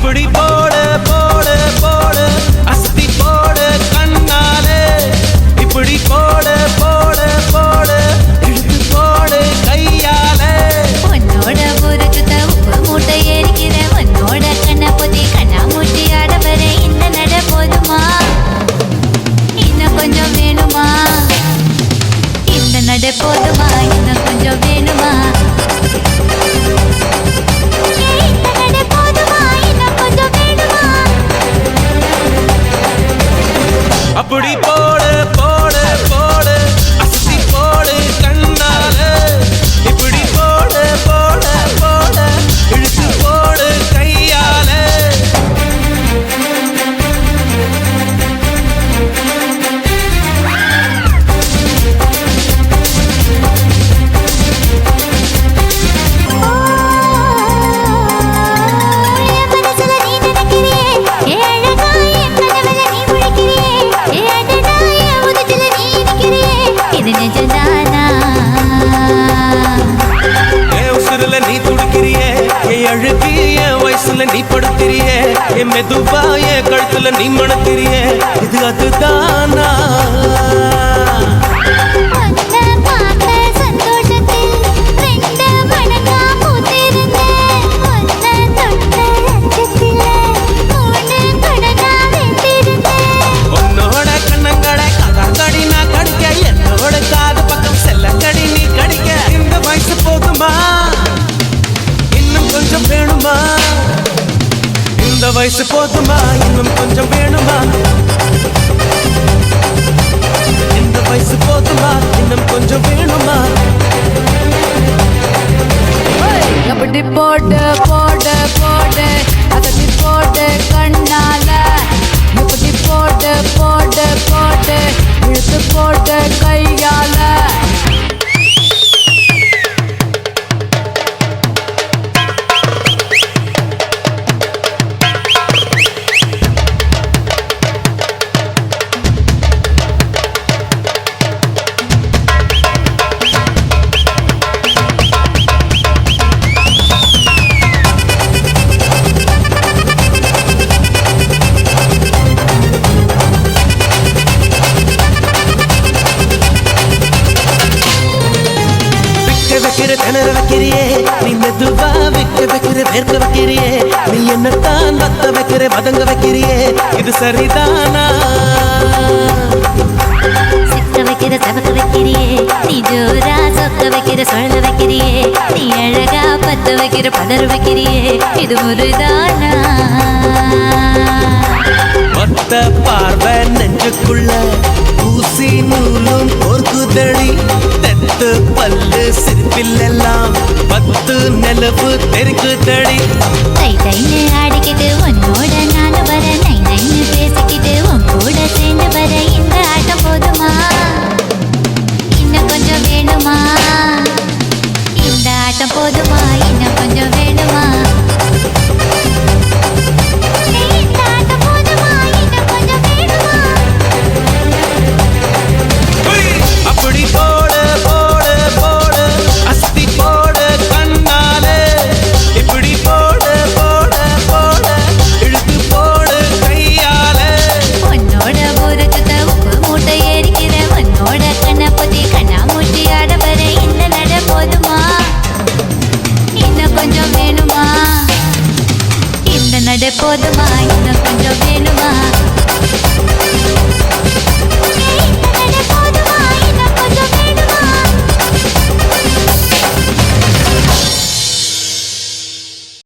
அப்படி போடு போடு போடு அஸ்தி போடு கண்ணாலே இப்படி போடு போடு போடு இழுத்து போடு கையாலே உன்னோட ஒரு சுத்த உப்பு மூட்டை ஏறிக்கிற உன்னோட கண்ண பொத்தி கண்ணா மூட்டி ஆட வர இந்த நட போதுமா இன்னும் கொஞ்சம் வேணுமா இந்த நட போதுமா இன்னும் கொஞ்சம் வேணுமா அப்படி போடு போடு போடு அஸ்தி போடு கண்ணாலே இப்படி போடு போடு போடு இழுத்து போடு கையாலே நீ துடிக்கிறியே என் அழுகி என் வயசுல நீ படுத்திரியே என் மெதுவா என் கழுத்துல நீ மணத்திரியே இது அதுதானா உன்னோட கண்ணங்களை கதாங்கடி நான் கடிக்க என்னோட காது பக்கம் செல்லங்கடி நீ கடிக்க இந்த வயசு போதுமா கொஞ்சம் வேணுமா இந்த வயசு போதுமா இன்னும் கொஞ்சம் வேணுமா இந்த வயசு போதுமா இன்னும் கொஞ்சம் வேணுமா அப்படி போடு போடு போடு அதட்டி போடு கண்ணால இப்படி போடு போடு போடு இழுத்து போடு கையால திணற வைக்கிறியே நீ மெதுவா வைக்க வைக்கிற வேர்க்க வைக்கிறியே நீ என்னத்தான் வத்த வைக்கிற வதங்க வைக்கிறியே இது சரிதானா சிக்க வைக்கிற சவக்க வைக்கிறியே நீ ஜோரா சொக்க வைக்கிற சொல்ல வைக்கிறியே நீ அழகா பத்த வைக்கிற பதற வைக்கிறியே இது முருதானா மொத்த பார்வை நெஞ்சுக்குள்ள ஊசி நூலும் கோர்க்குதடி தெத்து பல்லு சிரிப்பிலெல்லாம் பத்து நிலவு தெருக்குதடி தை தைன்னு ஆடிக்கிட்டு உன்னோட நானு வர நை நைன்னு பேசிக்கிட்டு உன் கூட சேர்ந்து வர இந்த ஆட்டம் போதுமா இன்னும் கொஞ்சம் வேணுமா இந்த ஆட்டம் போதுமா இன்னும் கொஞ்சம் வேணுமா அப்படி போடு போடு போடு அஸ்தி போடு கண்ணாலே இப்படி போடு போடு போடு இழுத்து போடு கையாலே உன்னோட ஒரு சுத்த உப்பு மூட்டை ஏறிக்கிற உன்னோட கண்ண பொத்தி கண்ணா மூட்டி ஆட வர இந்த நட போதுமா இன்னும் கொஞ்சம் வேணுமா இந்த நட போதுமா இன்னும் கொஞ்சம் வேணுமா